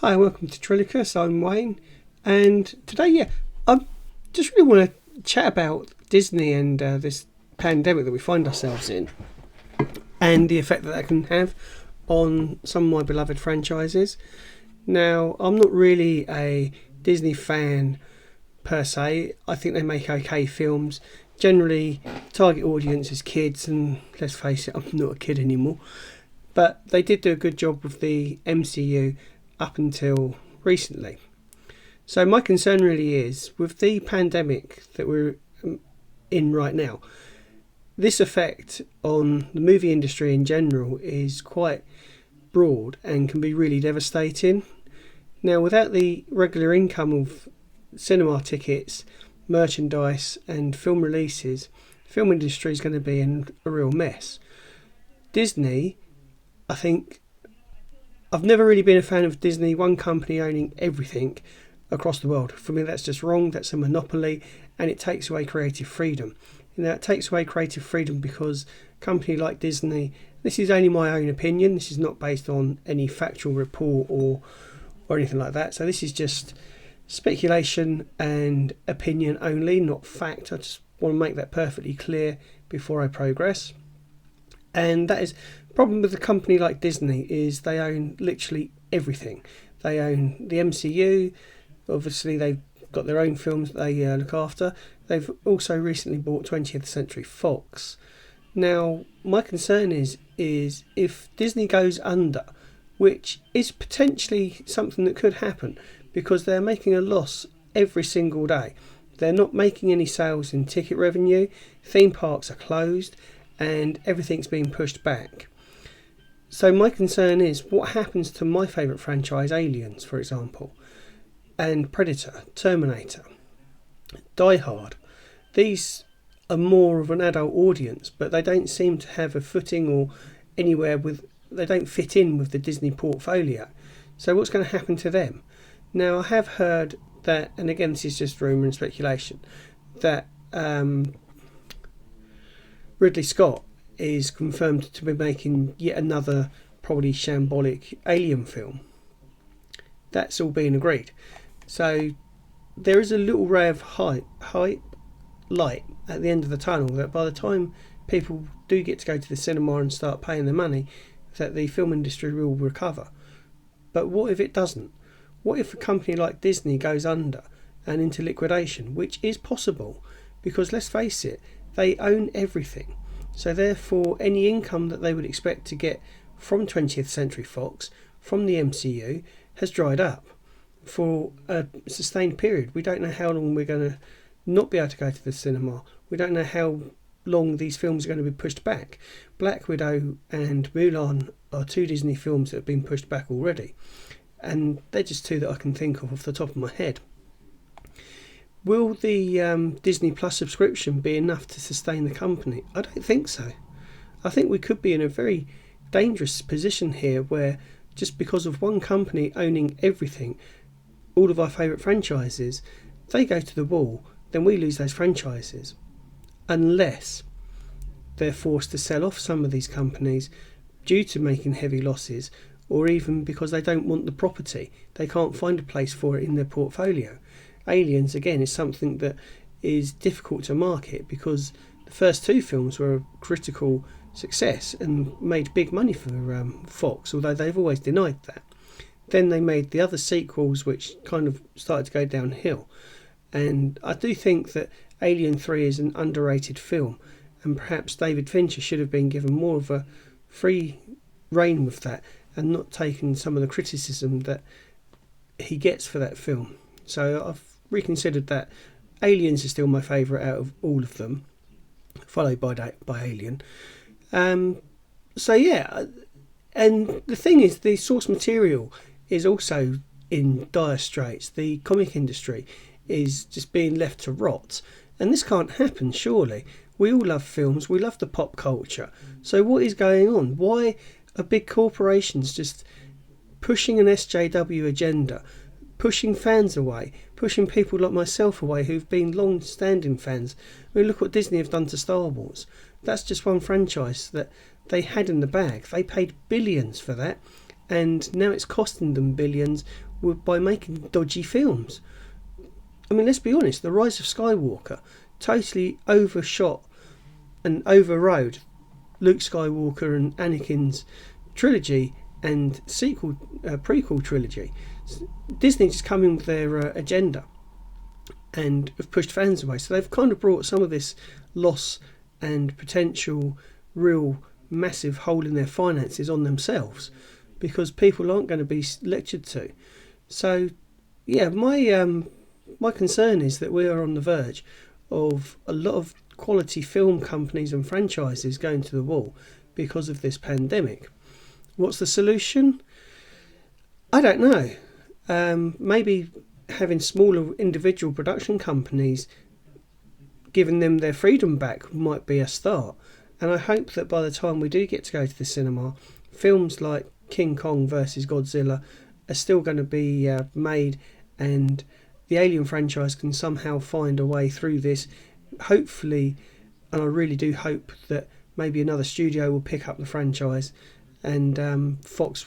Hi, welcome to Trillicus. I'm Wayne, and today, I just really want to chat about Disney and this pandemic that we find ourselves in, and the effect that that can have on some of my beloved franchises. Now, I'm not really a Disney fan per se. I think they make okay films. Generally, target audience is kids, and let's face it, I'm not a kid anymore. But they did do a good job with the MCU up until recently. So my concern really is, with the pandemic that we're in right now, this effect on the movie industry in general is quite broad and can be really devastating. Now, without the regular income of cinema tickets, merchandise and film releases, the film industry is going to be in a real mess. Disney, I think, I've never really been a fan of Disney, one company owning everything across the world. For me, that's just wrong. That's a monopoly, and it takes away creative freedom. Now, it takes away creative freedom because a company like Disney, this is only my own opinion, this is not based on any factual report or anything like that. So this is just speculation and opinion only, not fact. I just want to make that perfectly clear before I progress. And that is the problem with a company like Disney, is they own literally everything. They own the MCU. Obviously, they've got their own films that they look after. They've also recently bought 20th Century Fox. Now, my concern is if Disney goes under, which is potentially something that could happen, because they're making a loss every single day. They're not making any sales in ticket revenue. Theme parks are closed, and everything's being pushed back. So my concern is, what happens to my favourite franchise, Aliens, for example, and Predator, Terminator, Die Hard. These are more of an adult audience, but they don't seem to have a footing or anywhere they don't fit in with the Disney portfolio. So what's going to happen to them? Now, I have heard that, and again this is just rumour and speculation, that Ridley Scott is confirmed to be making yet another probably shambolic alien film. That's all been agreed. So there is a little ray of light at the end of the tunnel, that by the time people do get to go to the cinema and start paying their money, that the film industry will recover. But what if it doesn't? What if a company like Disney goes under and into liquidation, which is possible, because let's face it, they own everything. So therefore, any income that they would expect to get from 20th Century Fox, from the MCU, has dried up for a sustained period. We don't know how long we're going to not be able to go to the cinema. We don't know how long these films are going to be pushed back. Black Widow and Mulan are two Disney films that have been pushed back already, and they're just two that I can think of off the top of my head. Will the Disney Plus subscription be enough to sustain the company? I don't think so. I think we could be in a very dangerous position here, where just because of one company owning everything, all of our favourite franchises, they go to the wall, then we lose those franchises. Unless they're forced to sell off some of these companies due to making heavy losses, or even because they don't want the property. They can't find a place for it in their portfolio. Aliens, again, is something that is difficult to market, because the first two films were a critical success and made big money for Fox, although they've always denied that. Then they made the other sequels, which kind of started to go downhill. And I do think that Alien 3 is an underrated film, and perhaps David Fincher should have been given more of a free rein with that, and not taken some of the criticism that he gets for that film. So I've reconsidered that. Aliens is still my favourite out of all of them, followed by Alien. So yeah, and the thing is, the source material is also in dire straits. The comic industry is just being left to rot, and this can't happen, surely. We all love films, we love the pop culture. So what is going on? Why are big corporations just pushing an SJW agenda, pushing fans away, pushing people like myself away who've been long-standing fans? I mean, look what Disney have done to Star Wars. That's just one franchise that they had in the bag. They paid billions for that, and now it's costing them billions by making dodgy films. I mean, let's be honest, The Rise of Skywalker totally overshot and overrode Luke Skywalker and Anakin's trilogy and prequel trilogy. Disney just come in with their agenda and have pushed fans away. So they've kind of brought some of this loss and potential real massive hole in their finances on themselves, because people aren't going to be lectured to. So yeah, my concern is that we are on the verge of a lot of quality film companies and franchises going to the wall because of this pandemic. What's the solution? I don't know. Maybe having smaller individual production companies, giving them their freedom back, might be a start. And I hope that by the time we do get to go to the cinema, films like King Kong versus Godzilla are still going to be made, and the Alien franchise can somehow find a way through this. Hopefully, and I really do hope that maybe another studio will pick up the franchise, and Fox,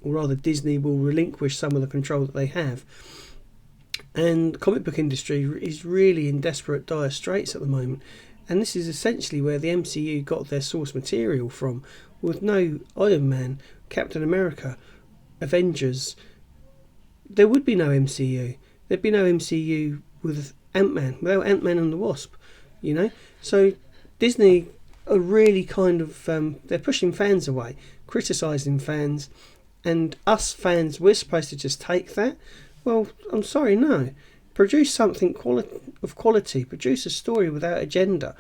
or rather Disney, will relinquish some of the control that they have. And the comic book industry is really in desperate dire straits at the moment, and this is essentially where the MCU got their source material from. With no Iron Man, Captain America, Avengers, there would be no MCU. There'd be no MCU with Ant-Man, without Ant-Man and the Wasp, you know. So Disney are really kind of they're pushing fans away, criticising fans, and us fans, we're supposed to just take that. Well, I'm sorry, no. Produce something of quality, produce a story without agenda,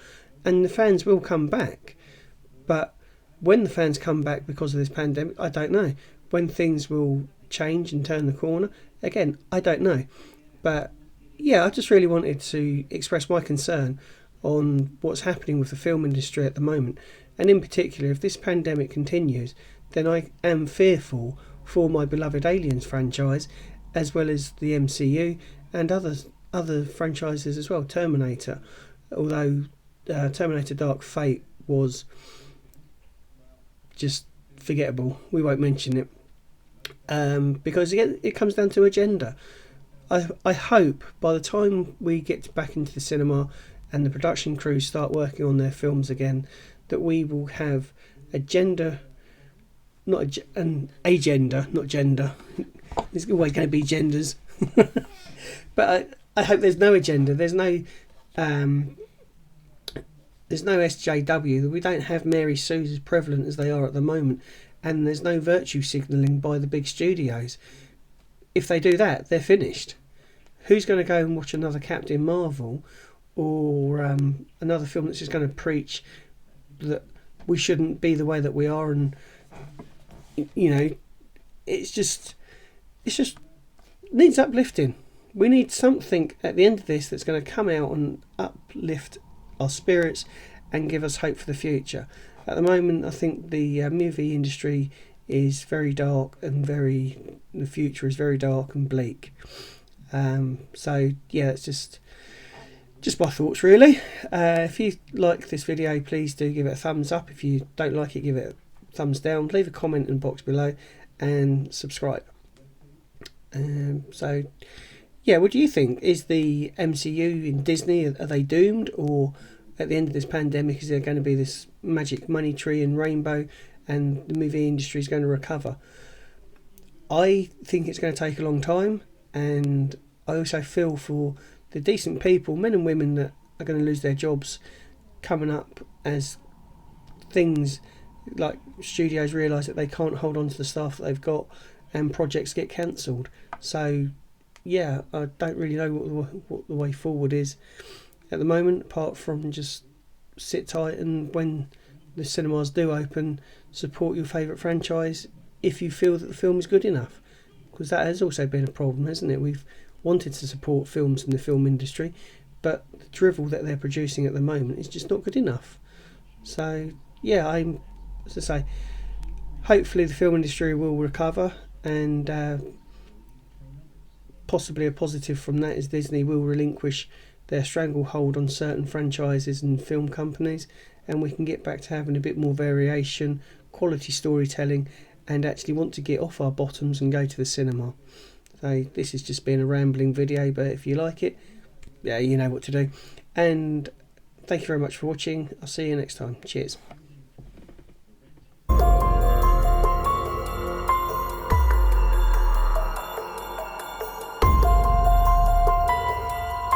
and the fans will come back. But when the fans come back because of this pandemic, I don't know. When things will change and turn the corner, again, I don't know. But yeah, I just really wanted to express my concern on what's happening with the film industry at the moment. And in particular, if this pandemic continues, then I am fearful for my beloved Aliens franchise, as well as the MCU and other franchises as well. Terminator, although Terminator Dark Fate was just forgettable, we won't mention it, because again, it comes down to agenda. I hope by the time we get back into the cinema and the production crews start working on their films again, that we will have agenda, not an agenda, not gender. There's always going to be genders, but I hope there's no agenda. There's no SJW. That we don't have Mary Sues as prevalent as they are at the moment, and there's no virtue signalling by the big studios. If they do that, they're finished. Who's going to go and watch another Captain Marvel or another film that's just going to preach that we shouldn't be the way that we are? And you know, it's just needs uplifting. We need something at the end of this that's going to come out and uplift our spirits and give us hope for the future. At the moment, I think the movie industry is very dark, and the future is very dark and bleak. So yeah, it's just my thoughts really. If you like this video, please do give it a thumbs up. If you don't like it, give it a thumbs down. Leave a comment in the box below and subscribe. So yeah, what do you think? Is the MCU in Disney, are they doomed, or at the end of this pandemic, is there going to be this magic money tree and rainbow and the movie industry is going to recover? I think it's going to take a long time, and I also feel for the decent people, men and women, that are going to lose their jobs coming up as things like studios realise that they can't hold on to the staff that they've got and projects get cancelled. So yeah, I don't really know what the way forward is at the moment, apart from just sit tight, and when the cinemas do open, support your favourite franchise if you feel that the film is good enough, because that has also been a problem, hasn't it? We've wanted to support films in the film industry, but the drivel that they're producing at the moment is just not good enough. So yeah, as I say, hopefully the film industry will recover, and possibly a positive from that is Disney will relinquish their stranglehold on certain franchises and film companies, and we can get back to having a bit more variation, quality storytelling, and actually want to get off our bottoms and go to the cinema. So this has just been a rambling video, but if you like it, yeah, you know what to do. And thank you very much for watching. I'll see you next time. Cheers.